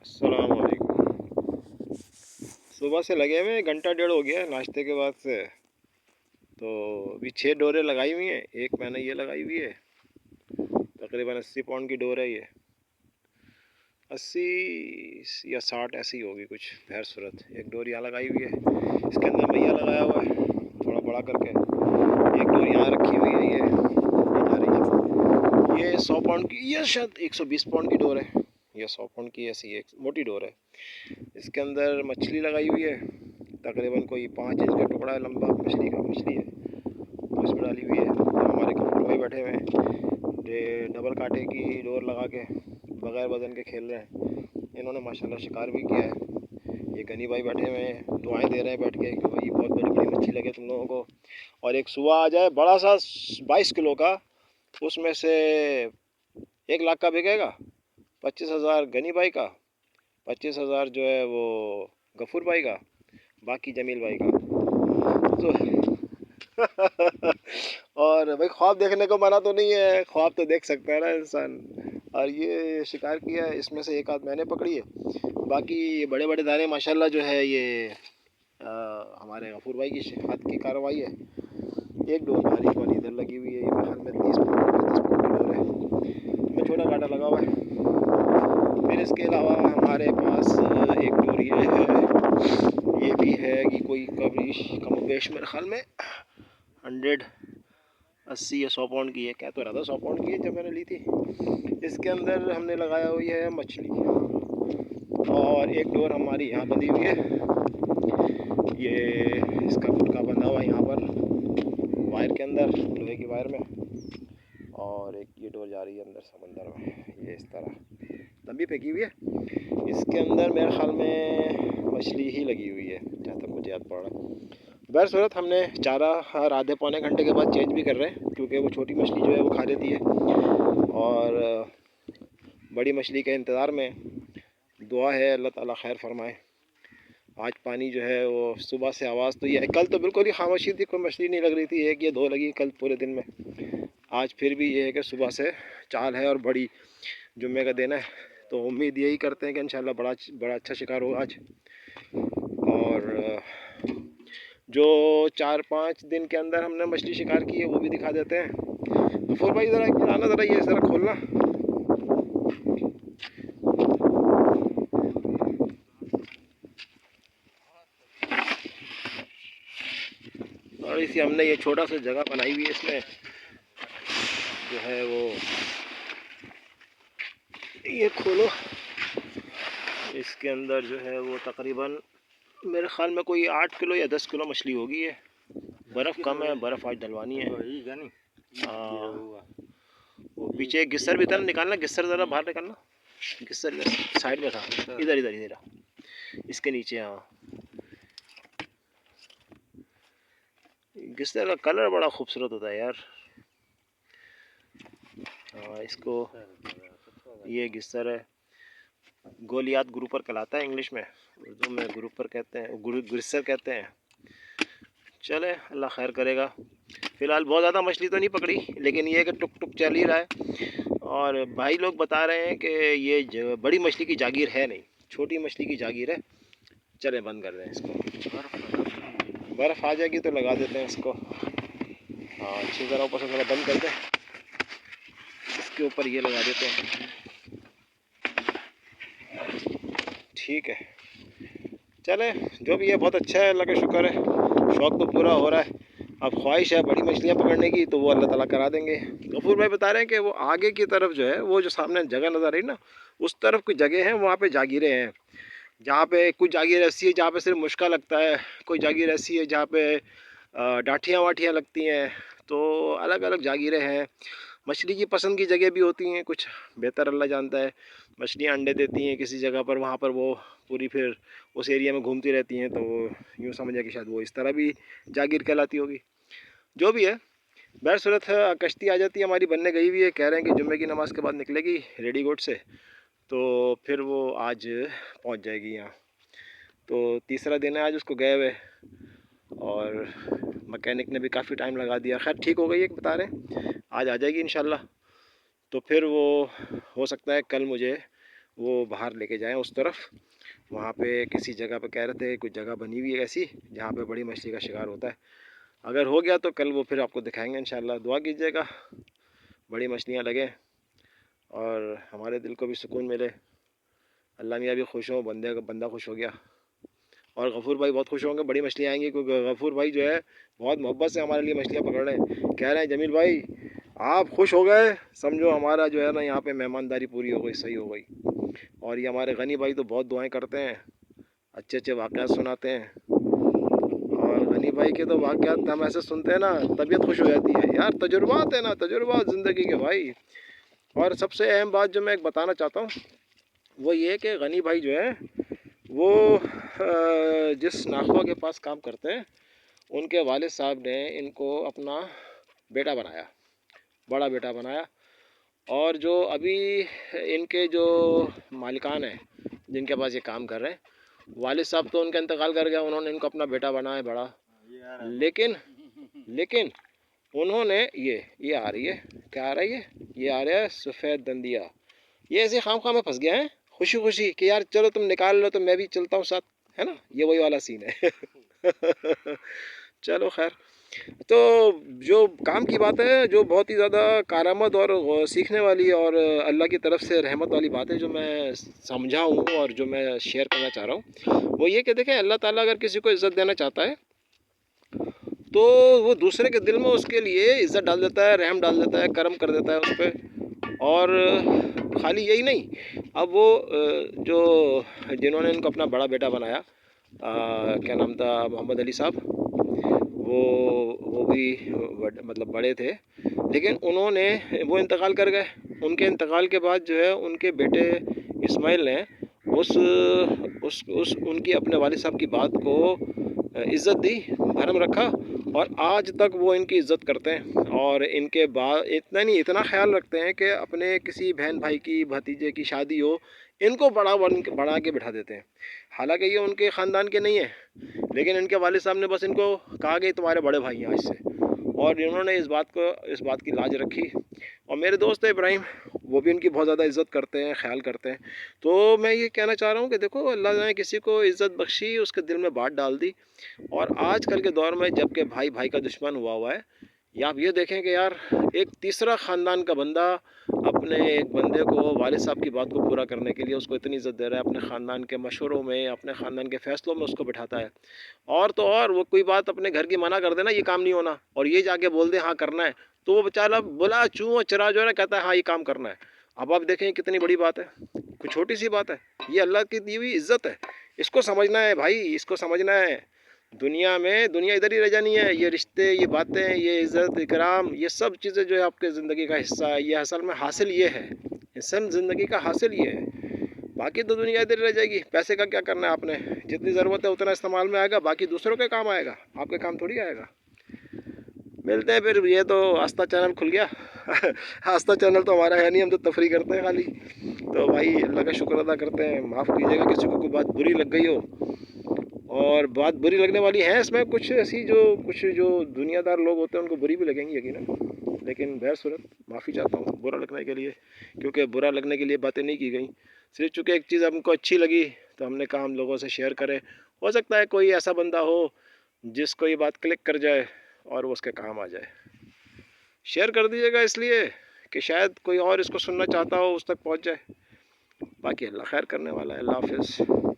अस्सलाम वालेकुम। सुबह से लगे हुए घंटा डेढ़ हो गया है नाश्ते के बाद से। तो अभी 6 डोरें लगाई हुई हैं। एक मैंने ये लगाई हुई है, तकरीबन 80 पाउंड की डोर है ये। 80 या 60 ऐसी होगी कुछ बहर सूरत। एक डोर यहाँ लगाई हुई है, इसके अंदर मैया लगाया हुआ है थोड़ा बड़ा करके। एक डोर यहाँ रखी हुई है, ये जा रही है। ये 100 पाउंड की, ये शायद 120 पाउंड की डोर है। ये 100 पाउंड की ऐसी एक मोटी डोर है। इसके अंदर मछली लगाई हुई है, तकरीबन कोई 5 इंच का टुकड़ा लंबा मछली है, तो इसमें डाली हुई है। हमारे कपूर भाई बैठे हुए हैं, डबल कांटे की डोर लगा के बगैर वजन के खेल रहे हैं। इन्होंने माशाल्लाह शिकार भी किया है। ये गनी भाई बैठे हुए हैं, दुआएं दे रहे हैं बैठ के कि भाई बहुत बड़ी बड़ी मच्छी लगे तुम लोगों को, और एक सुआ आ जाए बड़ा सा 22 किलो का, उसमें से 1 लाख का बिकेगा। 25,000 गनी भाई का, 25,000 जो है वो गफूर भाई का, बाकी जमील भाई का। तो और भाई ख्वाब देखने को मना तो नहीं है, ख्वाब तो देख सकता है ना इंसान। और ये शिकार किया है, इसमें से एक आध मैंने पकड़ी है, बाकी बड़े बड़े दाने माशाल्लाह जो है ये हमारे गफूर भाई की हाथ की कार्रवाई है। एक डोर बाहरी वाली इधर लगी हुई है, ये महल में 30 फुट की डोर है, में छोटा कांटा लगा हुआ है। फिर इसके अलावा हमारे पास एक डोर ये भी है कि कोई कभी कम बेश मेरे ख्याल में 180 या 100 पाउंड की है। कह तो रहा था 100 पाउंड की है जब मैंने ली थी। इसके अंदर हमने लगाया हुई है मछली, और एक डोर हमारी यहाँ बंधी हुई है। ये इसका गुटका बंधा हुआ है यहाँ पर वायर के अंदर, लोहे की वायर में, और एक ये डोर जा रही है अंदर समंदर में, ये इस तरह लंबी फेंकी हुई है। इसके अंदर मेरे ख्याल में मछली ही लगी हुई है जहाँ तक मुझे याद पड़ रहा है। बहर सूरत हमने चारा हर आधे पौने घंटे के बाद चेंज भी कर रहे हैं, क्योंकि वो छोटी मछली जो है वो खा लेती है, और बड़ी मछली के इंतज़ार में दुआ है अल्लाह ताला खैर फरमाए। आज पानी जो है वो सुबह से आवाज़ तो ये है, कल तो बिल्कुल ही खामोशी थी, कोई मछली नहीं लग रही थी, एक या दो लगी कल पूरे दिन में। आज फिर भी ये है कि सुबह से चाल है और बड़ी जुम्मे का दिन है, तो उम्मीद यही करते हैं कि इंशाल्लाह बड़ा अच्छा शिकार होगा आज। और जो 4-5 दिन के अंदर हमने मछली शिकार की है वो भी दिखा देते हैं। गफूर भाई ज़रा एक आना, ज़रा ये ज़रा खोलना। और इसी हमने ये छोटा सा जगह बनाई हुई है, इसमें जो है वो ये खोलो, इसके अंदर जो है वो तकरीबन मेरे ख्याल में कोई 8 किलो या 10 किलो मछली होगी। है बर्फ़ कम है, बर्फ़ आज डलवानी है। हाँ, वो पीछे एक गिस्सर भी था, निकालना गिस्सर, ज़रा बाहर निकालना। गिस्सर साइड में था, इधर इधर इधर इसके नीचे। हाँ, गिस्सर का कलर बड़ा खूबसूरत होता है यार। हाँ, इसको ये गिस्सर है, गोलियात ग्रुपर कहलाता है इंग्लिश में, उर्दू में ग्रुपर कहते हैं, गिस्सर कहते हैं। चले अल्लाह खैर करेगा। फ़िलहाल बहुत ज़्यादा मछली तो नहीं पकड़ी, लेकिन ये कि टुक टुक चल ही रहा है। और भाई लोग बता रहे हैं कि ये बड़ी मछली की जागीर है नहीं, छोटी मछली की जागीर है। चले बंद कर दें इसको, बर्फ़ आ जाएगी तो लगा देते हैं इसको। हाँ, अच्छी तरह ऊपर से थोड़ा बंद कर दें, इसके ऊपर ये लगा देते हैं। ठीक है, चले जो भी है बहुत अच्छा है, अल्लाह का शुक्र है, शौक़ तो पूरा हो रहा है। अब ख्वाहिश है बड़ी मछलियाँ पकड़ने की, तो वो अल्लाह ताला करा देंगे। गफूर भाई बता रहे हैं कि वो आगे की तरफ जो है, वो जो सामने जगह नज़र आ रही ना, उस तरफ कुछ जगह हैं, वहाँ पे जागीरें हैं। जहाँ पे कुछ जागीर ऐसी है जहाँ पे सिर्फ मुश्का लगता है, कोई जागीर ऐसी है जहाँ पे डाठियाँ वाठियाँ लगती हैं। तो अलग अलग जागीरें हैं। मछली की पसंद की जगह भी होती हैं कुछ, बेहतर अल्लाह जानता है। मछलियाँ अंडे देती हैं किसी जगह पर, वहाँ पर वो पूरी फिर उस एरिया में घूमती रहती हैं, तो यूँ समझे कि शायद वो इस तरह भी जागीर कहलाती होगी। जो भी है, बहर सूरत कश्ती आ जाती है हमारी, बनने गई हुई है। कह रहे हैं कि जुम्मे की नमाज़ के बाद निकलेगी रेडीगोट से, तो फिर वो आज पहुंच जाएगी यहाँ। तो तीसरा दिन है आज उसको गए हुए, और मैकेनिक ने भी काफ़ी टाइम लगा दिया। खैर ठीक हो गई है बता रहे हैं, आज आ जाएगी इंशाल्लाह। तो फिर वो हो सकता है कल मुझे वो बाहर लेके जाएं उस तरफ। वहाँ पे किसी जगह पे कह रहे थे कुछ जगह बनी हुई है ऐसी जहाँ पे बड़ी मछली का शिकार होता है। अगर हो गया तो कल वो फिर आपको दिखाएंगे इंशाल्लाह। दुआ कीजिएगा बड़ी मछलियाँ लगें और हमारे दिल को भी सुकून मिले। अल्लाह मियाँ भी खुश हो, बंदा खुश हो गया और गफूर भाई बहुत खुश होंगे, बड़ी मछलियाँ आएंगी क्योंकि गफूर भाई जो है बहुत मोहब्बत से हमारे लिए मछलियाँ पकड़ रहे हैं। कह रहे हैं जमील भाई आप खुश हो गए, समझो हमारा जो है ना यहाँ पे मेहमानदारी पूरी हो गई, सही हो गई। और ये हमारे गनी भाई तो बहुत दुआएं करते हैं, अच्छे अच्छे वाक़यात सुनाते हैं। और गनी भाई के तो वाक़यात हम ऐसे सुनते हैं ना तबीयत खुश हो जाती है यार। तजुर्बात है ना, तजुर्बात ज़िंदगी के भाई। और सबसे अहम बात जो मैं एक बताना चाहता हूँ वो ये कि गनी भाई जो है वो जिस नाखवा के पास काम करते हैं उनके वालिद साहब ने इनको अपना बेटा बनाया, बड़ा बेटा बनाया। और जो अभी इनके जो मालिकान हैं जिनके पास ये काम कर रहे हैं, वालिद साहब तो उनका इंतकाल कर गया, उन्होंने इनको अपना बेटा बनाया बड़ा। लेकिन लेकिन उन्होंने ये आ रही है, क्या आ रही है, ये आ रहा है सफ़ेद दंदिया। ये ऐसे खाम खाम में फंस गया है खुशी खुशी कि यार चलो तुम निकाल लो तो मैं भी चलता हूँ साथ, है ना, ये वही वाला सीन है। चलो खैर। तो जो काम की बात है, जो बहुत ही ज़्यादा कारामद और सीखने वाली और अल्लाह की तरफ से रहमत वाली बात है जो मैं समझा हूँ और जो मैं शेयर करना चाह रहा हूँ वो ये कि देखें अल्लाह ताला अगर किसी को इज़्ज़त देना चाहता है तो वो दूसरे के दिल में उसके लिए इज़्ज़त डाल देता है, रहम डाल देता है, करम कर देता है उस पर। और खाली यही नहीं, अब वो जो जिन्होंने इनको अपना बड़ा बेटा बनाया, क्या नाम था, मोहम्मद अली साहब, वो भी मतलब बड़े थे, लेकिन उन्होंने वो इंतकाल कर गए। उनके इंतकाल के बाद जो है उनके बेटे इस्माइल ने उस उनकी अपने वालिद साहब की बात को इज़्ज़त दी, भरम रखा और आज तक वो इनकी इज़्ज़त करते हैं। और इनके बाद इतना नहीं, इतना ख्याल रखते हैं कि अपने किसी बहन भाई की भतीजे की शादी हो इनको बढ़ा के बिठा देते हैं। हालांकि ये उनके ख़ानदान के नहीं है, लेकिन इनके वालिद साहब ने बस इनको कहा कि तुम्हारे बड़े भाई हैं आज से, और इन्होंने इस बात की लाज रखी। और मेरे दोस्त इब्राहिम, वो भी इनकी बहुत ज़्यादा इज़्ज़त करते हैं, ख्याल करते हैं। तो मैं ये कहना चाह रहा हूँ कि देखो अल्लाह ने किसी को इज़्ज़त बख्शी, उसके दिल में बात डाल दी। और आजकल के दौर में जबकि भाई भाई का दुश्मन हुआ है, या आप ये देखें कि यार एक तीसरा ख़ानदान का बंदा अपने एक बंदे को, वालिद साहब की बात को पूरा करने के लिए उसको इतनी इज़्ज़त दे रहा है, अपने ख़ानदान के मशवरों में, अपने ख़ानदान के फ़ैसलों में उसको बिठाता है। और तो और वो कोई बात अपने घर की मना कर देना ये काम नहीं होना, और ये जाके बोल दे हाँ करना है, तो वो बेचारा बोला चूँ चरा जो है ना कहता है हाँ ये काम करना है। अब आप देखें कितनी बड़ी बात है, कोई छोटी सी बात है, ये अल्लाह की दी हुई इज़्ज़त है। इसको समझना है भाई, इसको समझना है। दुनिया में, दुनिया इधर ही रह जानी है। ये रिश्ते, ये बातें, ये इज़्ज़त इकराम, ये सब चीज़ें जो है आपके ज़िंदगी का हिस्सा है। ये असल में हासिल ये है, असल ज़िंदगी का हासिल ये है। बाकी तो दुनिया इधर ही रह जाएगी। पैसे का क्या करना है आपने, जितनी ज़रूरत है उतना इस्तेमाल में आएगा, बाकी दूसरों के काम आएगा, आपके काम थोड़ी आएगा। मिलते हैं फिर। ये तो आस्था चैनल खुल गया। आस्था चैनल तो हमारा है नहीं, हम तो तफरी करते हैं खाली। तो भाई अल्लाह का शुक्र अदा करते हैं। माफ़ कीजिएगा किसी को कोई बात बुरी लग गई हो, और बात बुरी लगने वाली है इसमें कुछ ऐसी कुछ जो दुनियादार लोग होते हैं उनको बुरी भी लगेंगी यकीनन, लेकिन बहर सूरत माफ़ी चाहता हूँ बुरा लगने के लिए, क्योंकि बुरा लगने के लिए बातें नहीं की गई। सिर्फ चूँकि एक चीज़ हमको अच्छी लगी तो हमने कहा हम लोगों से शेयर करें। हो सकता है कोई ऐसा बंदा हो जिसको ये बात क्लिक कर जाए और वो उसके काम आ जाए। शेयर कर दीजिएगा इसलिए कि शायद कोई और इसको सुनना चाहता हो, उस तक पहुँच जाए। बाकी अल्लाह खैर करने वाला है। अल्लाह हाफ़िज़।